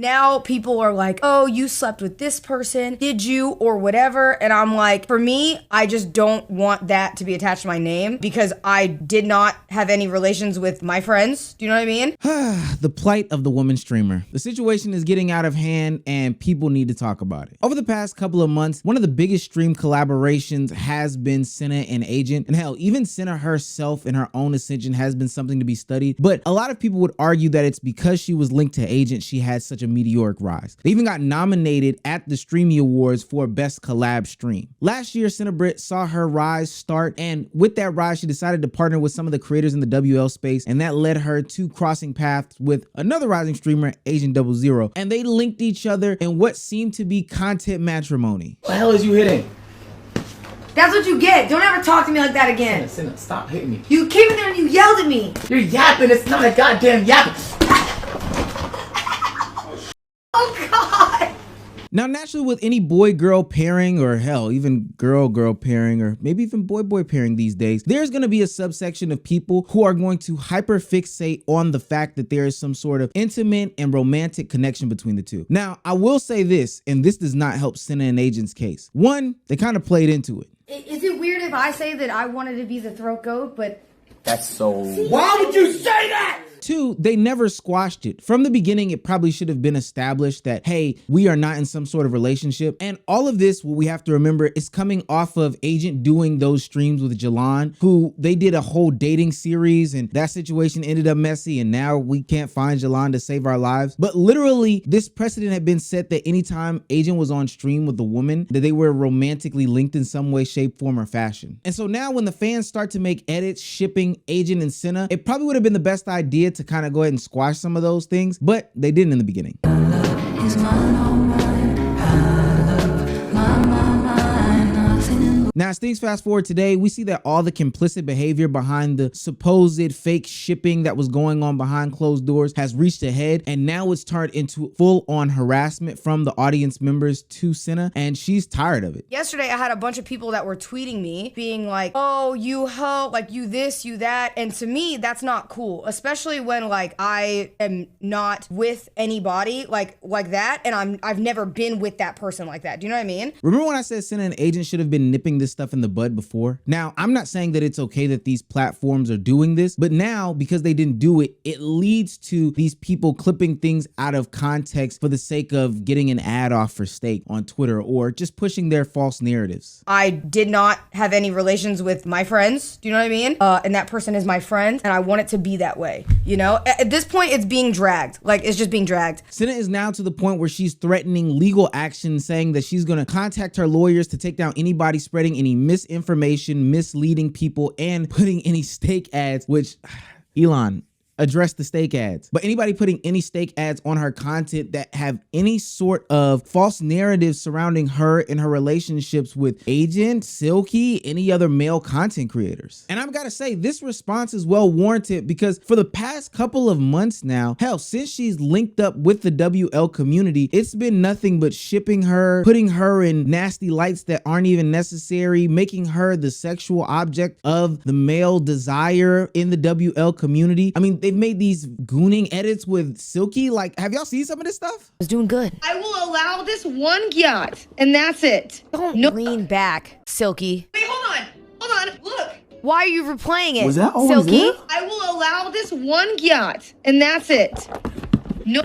Now people are like, oh, you slept with this person, did you, or whatever. And I'm like, for me, I just don't want that to be attached to my name because I did not have any relations with my friends. Do you know what I mean? The plight of the woman streamer. The situation is getting out of hand and people need to talk about it. Over the past couple of months, one of the biggest stream collaborations has been Cinna and Agent. And hell, even Cinna herself in her own ascension has been something to be studied. But a lot of people would argue that it's because she was linked to Agent, she had such a meteoric rise. They even got nominated at the Streamy Awards for Best Collab Stream. Last year, Cinna Britt saw her rise start, and with that rise, she decided to partner with some of the creators in the WL space, and that led her to crossing paths with another rising streamer, Agent 00, and they linked each other in what seemed to be content matrimony. What the hell is you hitting? That's what you get. Don't ever talk to me like that again. Cinna, stop hitting me. You came in there and you yelled at me. You're yapping. It's not a goddamn yap. Oh, God. Now, naturally, with any boy-girl pairing, or hell, even girl-girl pairing, or maybe even boy-boy pairing these days, there's going to be a subsection of people who are going to hyperfixate on the fact that there is some sort of intimate and romantic connection between the two. Now, I will say this, and this does not help Cinna and Agent's case. One, they kind of played into it. Is it weird if I say that I wanted to be the throat goat, but... That's so... Why would you say that? Two, they never squashed it. From the beginning, it probably should have been established that, hey, we are not in some sort of relationship. And all of this, what we have to remember, is coming off of Agent doing those streams with Jalan, who they did a whole dating series, and that situation ended up messy, and now we can't find Jalan to save our lives. But literally, this precedent had been set that anytime Agent was on stream with a woman, that they were romantically linked in some way, shape, form, or fashion. And so now when the fans start to make edits shipping Agent and Cinna, it probably would have been the best idea to kind of go ahead and squash some of those things, but they didn't in the beginning. Now, as things fast forward today, we see that all the complicit behavior behind the supposed fake shipping that was going on behind closed doors has reached a head, and now it's turned into full-on harassment from the audience members to Cinna, and she's tired of it. Yesterday, I had a bunch of people that were tweeting me, being like, oh, you hoe, like you this, you that, and to me, that's not cool, especially when like I am not with anybody like that, and I've never been with that person like that. Do you know what I mean? Remember when I said Cinna and Agent should have been nipping this stuff in the bud before? Now, I'm not saying that it's okay that these platforms are doing this, but now because they didn't do it, it leads to these people clipping things out of context for the sake of getting an ad off for steak on Twitter or just pushing their false narratives. I did not have any relations with my friends. Do you know what I mean? And that person is my friend, and I want it to be that way. You know, at this point, it's being dragged. Like, it's just being dragged. Cinna is now to the point where she's threatening legal action, saying that she's going to contact her lawyers to take down anybody spreading any misinformation, misleading people, and putting any steak ads, which, Elon, address the steak ads. But anybody putting any steak ads on her content that have any sort of false narrative surrounding her and her relationships with Agent, Silky, any other male content creators. And I've got to say, this response is well warranted because for the past couple of months now, hell, since she's linked up with the WL community, it's been nothing but shipping her, putting her in nasty lights that aren't even necessary, making her the sexual object of the male desire in the WL community. I mean, they've made these gooning edits with Silky. Like, have y'all seen some of this stuff? I was doing good. I will allow this one yacht, and that's it. Don't No. lean back, Silky. Wait, hold on, look. Why are you replaying it, Was that always Silky? there? I will allow this one yacht, and that's it. No.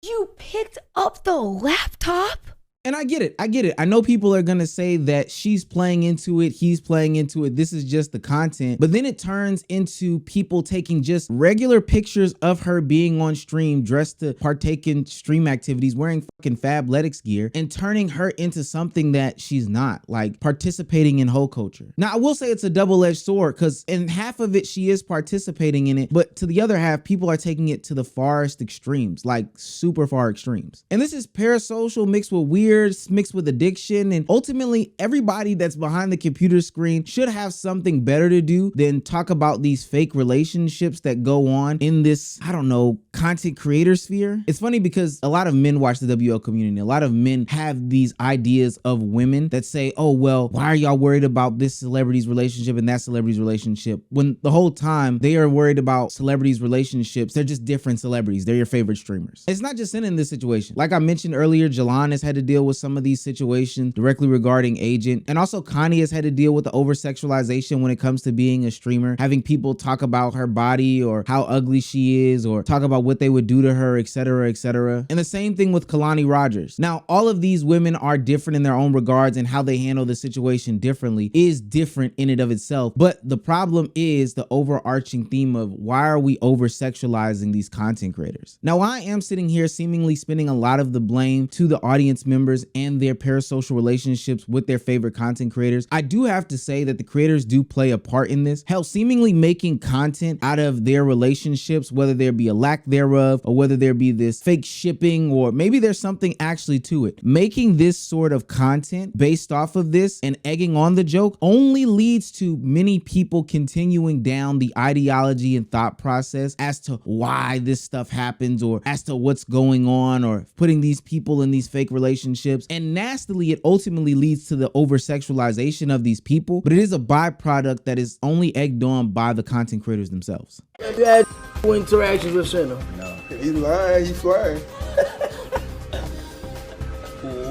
You picked up the laptop? And I get it. I know people are going to say that she's playing into it, he's playing into it, this is just the content. But then it turns into people taking just regular pictures of her being on stream, dressed to partake in stream activities, wearing fucking Fabletics gear, and turning her into something that she's not, like participating in hoe culture. Now, I will say it's a double-edged sword because in half of it, she is participating in it, but to the other half, people are taking it to the farthest extremes, like super far extremes. And this is parasocial mixed with weird fear mixed with addiction. And ultimately, everybody that's behind the computer screen should have something better to do than talk about these fake relationships that go on in this, I don't know, content creator sphere. It's funny because a lot of men watch the WL community. A lot of men have these ideas of women that say, oh, well, why are y'all worried about this celebrity's relationship and that celebrity's relationship? When the whole time they are worried about celebrities' relationships, they're just different celebrities. They're your favorite streamers. It's not just in this situation. Like I mentioned earlier, Jalon has had to deal with some of these situations directly regarding Agent. And also Connie has had to deal with the over-sexualization when it comes to being a streamer, having people talk about her body or how ugly she is or talk about what they would do to her, etc., etc. And the same thing with Kalani Rogers. Now, all of these women are different in their own regards, and how they handle the situation differently is different in and of itself. But the problem is the overarching theme of why are we over-sexualizing these content creators? Now, I am sitting here seemingly spinning a lot of the blame to the audience members and their parasocial relationships with their favorite content creators. I do have to say that the creators do play a part in this. Hell, seemingly making content out of their relationships, whether there be a lack thereof or whether there be this fake shipping or maybe there's something actually to it. Making this sort of content based off of this and egging on the joke only leads to many people continuing down the ideology and thought process as to why this stuff happens or as to what's going on or putting these people in these fake relationships. And nastily, it ultimately leads to the over-sexualization of these people, but it is a byproduct that is only egged on by the content creators themselves. Have you had interactions with Cinna? No. He lying, he flying.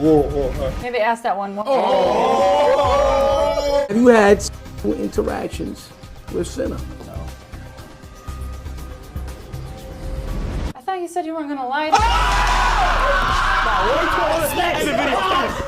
Whoa. Maybe ask that one more. Have you had interactions with Cinna? No. I thought you said you weren't gonna lie.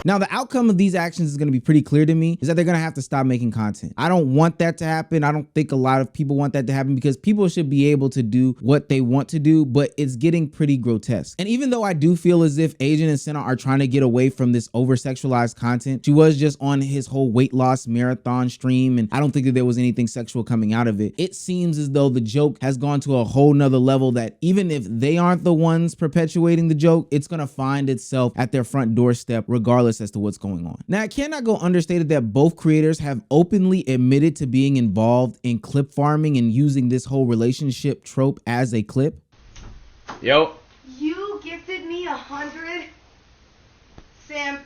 Now, the outcome of these actions is going to be pretty clear to me, is that they're going to have to stop making content. I don't want that to happen. I don't think a lot of people want that to happen because people should be able to do what they want to do, but it's getting pretty grotesque. And even though I do feel as if Agent and Cinna are trying to get away from this over-sexualized content, she was just on his whole weight loss marathon stream, and I don't think that there was anything sexual coming out of it. It seems as though the joke has gone to a whole nother level that even if they aren't the ones perpetuating the joke, it's going to find itself at their front doorstep regardless as to what's going on. Now, it cannot go understated that both creators have openly admitted to being involved in clip farming and using this whole relationship trope as a clip. Yo. You gifted me 100, Sam.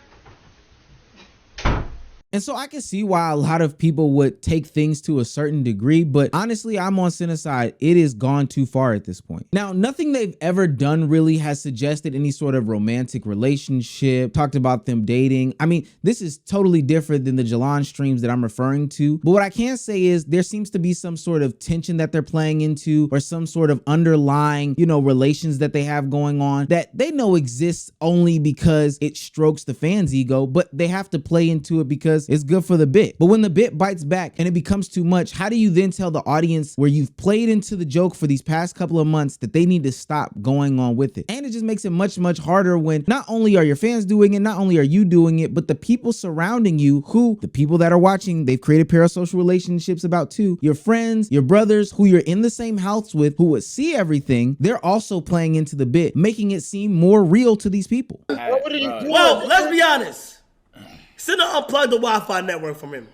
And so I can see why a lot of people would take things to a certain degree, but honestly, I'm on Cinna's side. It has gone too far at this point. Now, nothing they've ever done really has suggested any sort of romantic relationship, talked about them dating. I mean, this is totally different than the Jalon streams that I'm referring to. But what I can say is there seems to be some sort of tension that they're playing into or some sort of underlying, relations that they have going on that they know exists only because it strokes the fans' ego, but they have to play into it because it's good for the bit. But when the bit bites back and it becomes too much, how do you then tell the audience where you've played into the joke for these past couple of months that they need to stop going on with it? And it just makes it much, much harder when not only are your fans doing it, not only are you doing it, but the people surrounding you, the people that are watching, they've created parasocial relationships about too. Your friends, your brothers, who you're in the same house with, who would see everything, they're also playing into the bit, making it seem more real to these people. Well, let's be honest. Cinna unplugged the Wi-Fi network from him.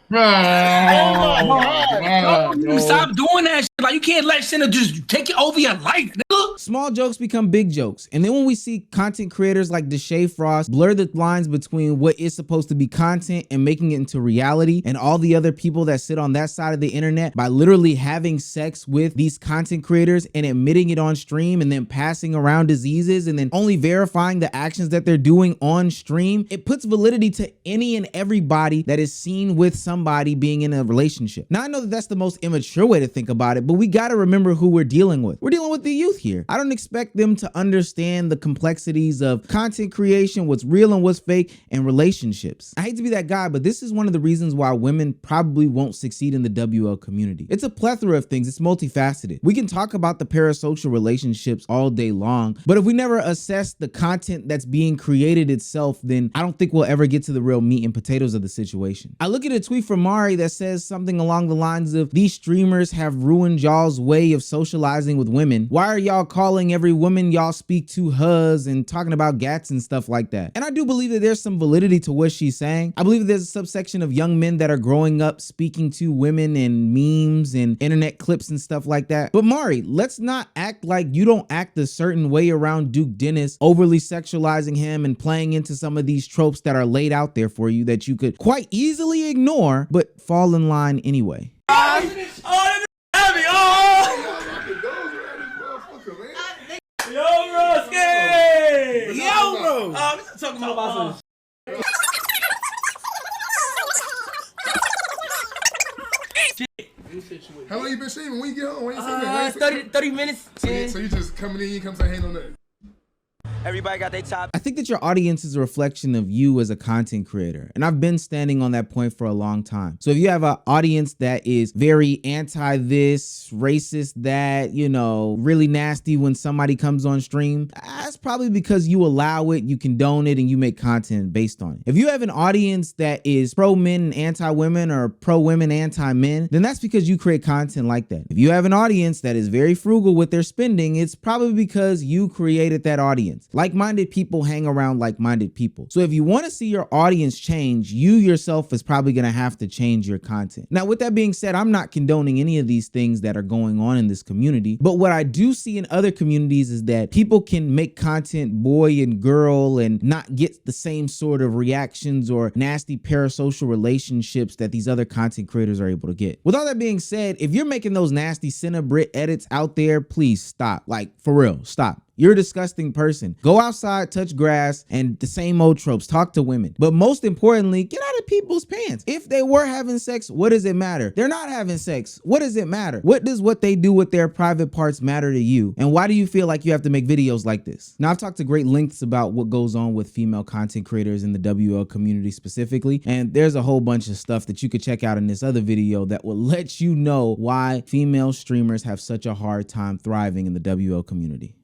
Stop doing that shit. Like, you can't let Cinna just take it over your life, nigga. Small jokes become big jokes. And then when we see content creators like Deshae Frost blur the lines between what is supposed to be content and making it into reality, and all the other people that sit on that side of the internet by literally having sex with these content creators and admitting it on stream and then passing around diseases and then only verifying the actions that they're doing on stream, it puts validity to any and everybody that is seen with somebody being in a relationship. Now, I know that that's the most immature way to think about it, but we got to remember who we're dealing with. We're dealing with the youth here. I don't expect them to understand the complexities of content creation, what's real and what's fake, and relationships. I hate to be that guy, but this is one of the reasons why women probably won't succeed in the WL community. It's a plethora of things. It's multifaceted. We can talk about the parasocial relationships all day long, but if we never assess the content that's being created itself, then I don't think we'll ever get to the real meat meat and potatoes of the situation. I look at a tweet from Mari that says something along the lines of, these streamers have ruined y'all's way of socializing with women. Why are y'all calling every woman y'all speak to huz and talking about gats and stuff like that? And I do believe that there's some validity to what she's saying. I believe that there's a subsection of young men that are growing up speaking to women and memes and internet clips and stuff like that. But Mari, let's not act like you don't act a certain way around Duke Dennis, overly sexualizing him and playing into some of these tropes that are laid out there for you that you could quite easily ignore, but fall in line anyway. Yo, bro, yo, bro. I'm talking about some. How long you been shaving? When you get home? When you 30 minutes. So you just coming in, you come say, hey, no nothing. Everybody got their top. I think that your audience is a reflection of you as a content creator. And I've been standing on that point for a long time. So if you have an audience that is very anti this, racist that, you know, really nasty when somebody comes on stream, that's probably because you allow it, you condone it, and you make content based on it. If you have an audience that is pro men and anti women or pro women, anti men, then that's because you create content like that. If you have an audience that is very frugal with their spending, it's probably because you created that audience. Like-minded people hang around like-minded people. So if you want to see your audience change, you yourself is probably going to have to change your content. Now, with that being said, I'm not condoning any of these things that are going on in this community, but what I do see in other communities is that people can make content boy and girl and not get the same sort of reactions or nasty parasocial relationships that these other content creators are able to get. With all that being said, if you're making those nasty Cinna Brit edits out there, please stop. Like, for real, stop. You're a disgusting person. Go outside, touch grass, and the same old tropes. Talk to women. But most importantly, get out of people's pants. If they were having sex, what does it matter? They're not having sex. What does it matter? What does what they do with their private parts matter to you? And why do you feel like you have to make videos like this? Now, I've talked to great lengths about what goes on with female content creators in the WL community specifically, and there's a whole bunch of stuff that you could check out in this other video that will let you know why female streamers have such a hard time thriving in the WL community.